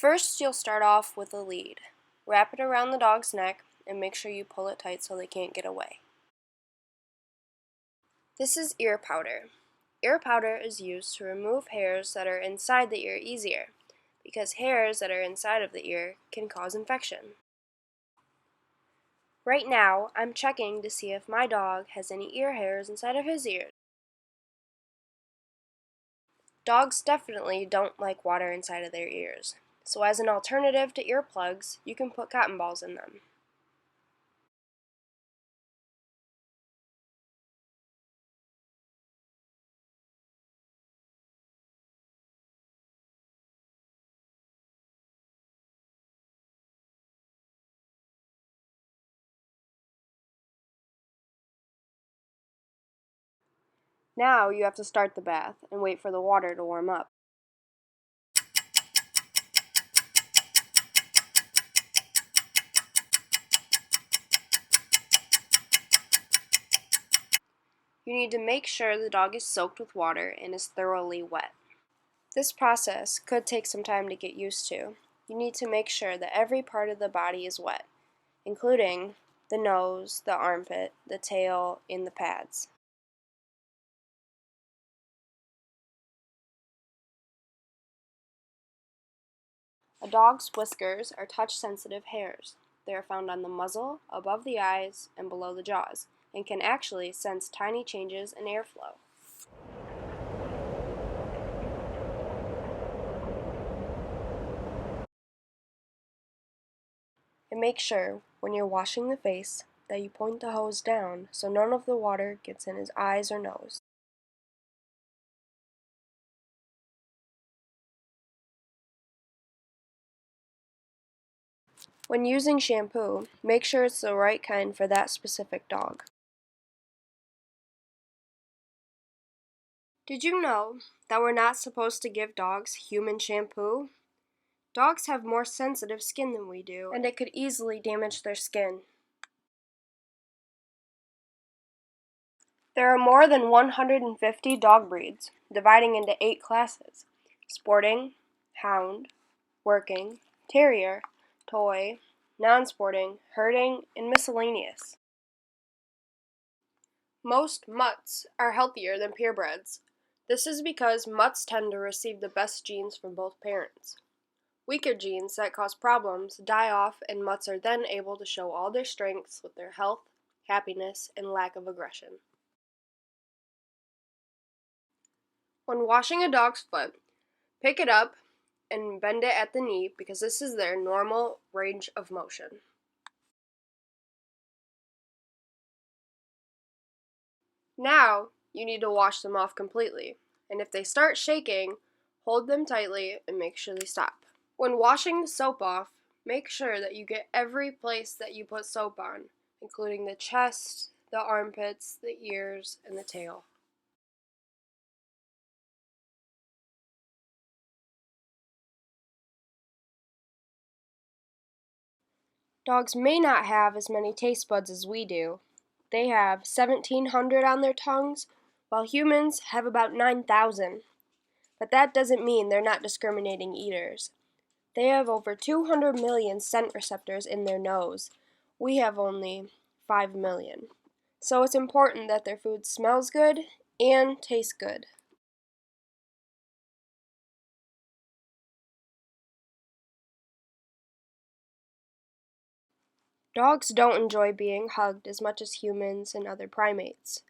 First, you'll start off with a lead. Wrap it around the dog's neck and make sure you pull it tight so they can't get away. This is ear powder. Ear powder is used to remove hairs that are inside the ear easier, because hairs that are inside of the ear can cause infection. Right now, I'm checking to see if my dog has any ear hairs inside of his ears. Dogs definitely don't like water inside of their ears, so as an alternative to earplugs, you can put cotton balls in them. Now you have to start the bath and wait for the water to warm up. You need to make sure the dog is soaked with water and is thoroughly wet. This process could take some time to get used to. You need to make sure that every part of the body is wet, including the nose, the armpit, the tail, and the pads. A dog's whiskers are touch-sensitive hairs. They are found on the muzzle, above the eyes, and below the jaws, and can actually sense tiny changes in airflow. And make sure, when you're washing the face, that you point the hose down so none of the water gets in his eyes or nose. When using shampoo, make sure it's the right kind for that specific dog. Did you know that we're not supposed to give dogs human shampoo? Dogs have more sensitive skin than we do, and it could easily damage their skin. There are more than 150 dog breeds, dividing into 8 classes: sporting, hound, working, terrier, toy, non-sporting, herding, and miscellaneous. Most mutts are healthier than purebreds. This is because mutts tend to receive the best genes from both parents. Weaker genes that cause problems die off, and mutts are then able to show all their strengths with their health, happiness, and lack of aggression. When washing a dog's foot, pick it up and bend it at the knee because this is their normal range of motion. Now, you need to wash them off completely, and if they start shaking, hold them tightly and make sure they stop. When washing the soap off, make sure that you get every place that you put soap on, including the chest, the armpits, the ears, and the tail. Dogs may not have as many taste buds as we do. They have 1,700 on their tongues, while humans have about 9,000. But that doesn't mean they're not discriminating eaters. They have over 200 million scent receptors in their nose. We have only 5 million. So it's important that their food smells good and tastes good. Dogs don't enjoy being hugged as much as humans and other primates.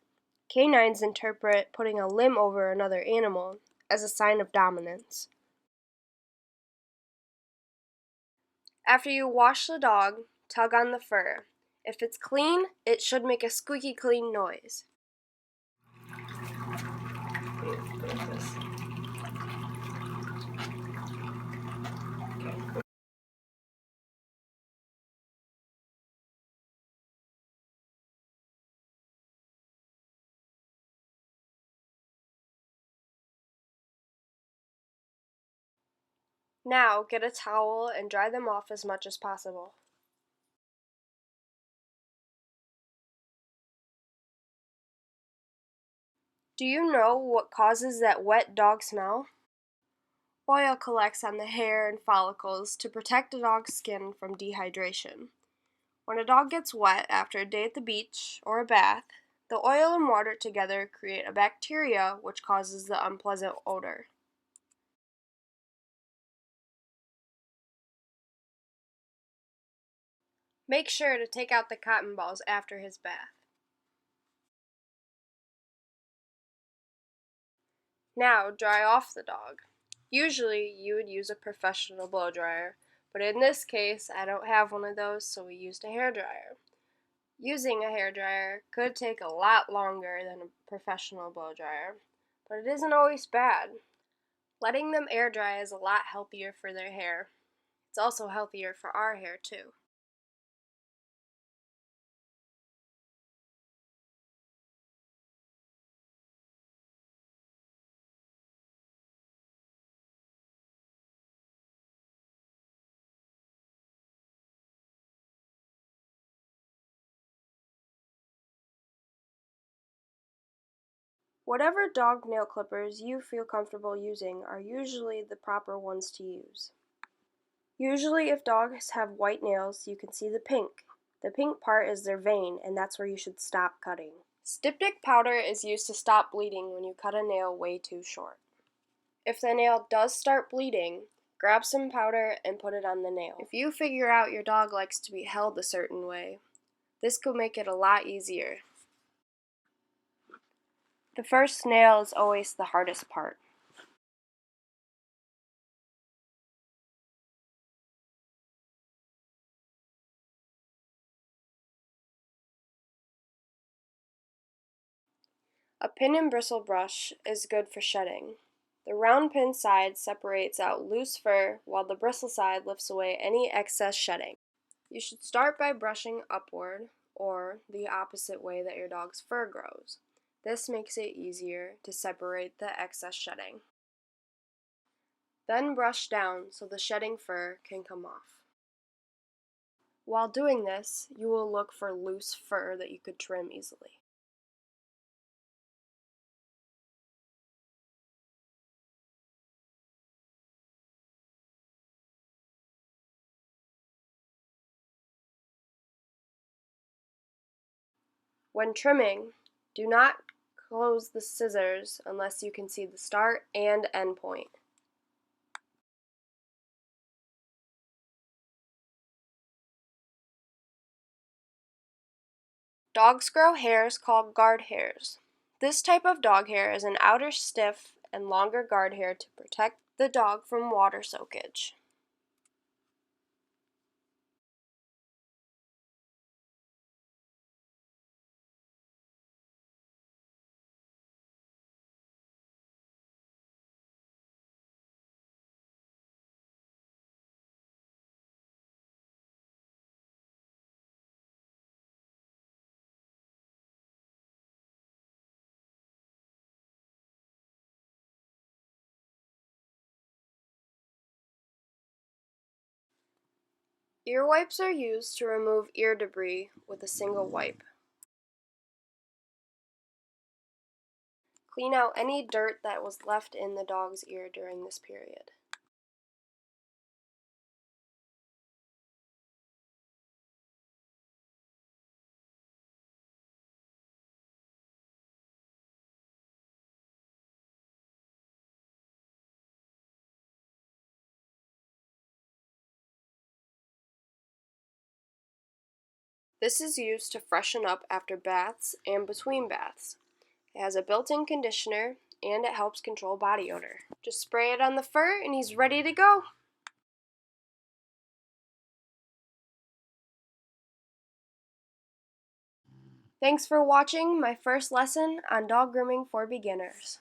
Canines interpret putting a limb over another animal as a sign of dominance. After you wash the dog, tug on the fur. If it's clean, it should make a squeaky clean noise. Now get a towel and dry them off as much as possible. Do you know what causes that wet dog smell? Oil collects on the hair and follicles to protect a dog's skin from dehydration. When a dog gets wet after a day at the beach or a bath, the oil and water together create a bacteria which causes the unpleasant odor. Make sure to take out the cotton balls after his bath. Now dry off the dog. Usually you would use a professional blow dryer, but in this case I don't have one of those, so we used a hair dryer. Using a hair dryer could take a lot longer than a professional blow dryer, but it isn't always bad. Letting them air dry is a lot healthier for their hair. It's also healthier for our hair too. Whatever dog nail clippers you feel comfortable using are usually the proper ones to use. Usually if dogs have white nails, you can see the pink. The pink part is their vein, and that's where you should stop cutting. Styptic powder is used to stop bleeding when you cut a nail way too short. If the nail does start bleeding, grab some powder and put it on the nail. If you figure out your dog likes to be held a certain way, this could make it a lot easier. The first nail is always the hardest part. A pin and bristle brush is good for shedding. The round pin side separates out loose fur while the bristle side lifts away any excess shedding. You should start by brushing upward or the opposite way that your dog's fur grows. This makes it easier to separate the excess shedding. Then brush down so the shedding fur can come off. While doing this, you will look for loose fur that you could trim easily. When trimming, do not close the scissors unless you can see the start and end point. Dogs grow hairs called guard hairs. This type of dog hair is an outer stiff and longer guard hair to protect the dog from water soakage. Ear wipes are used to remove ear debris with a single wipe. Clean out any dirt that was left in the dog's ear during this period. This is used to freshen up after baths and between baths. It has a built-in conditioner and it helps control body odor. Just spray it on the fur and he's ready to go. Thanks for watching my first lesson on dog grooming for beginners.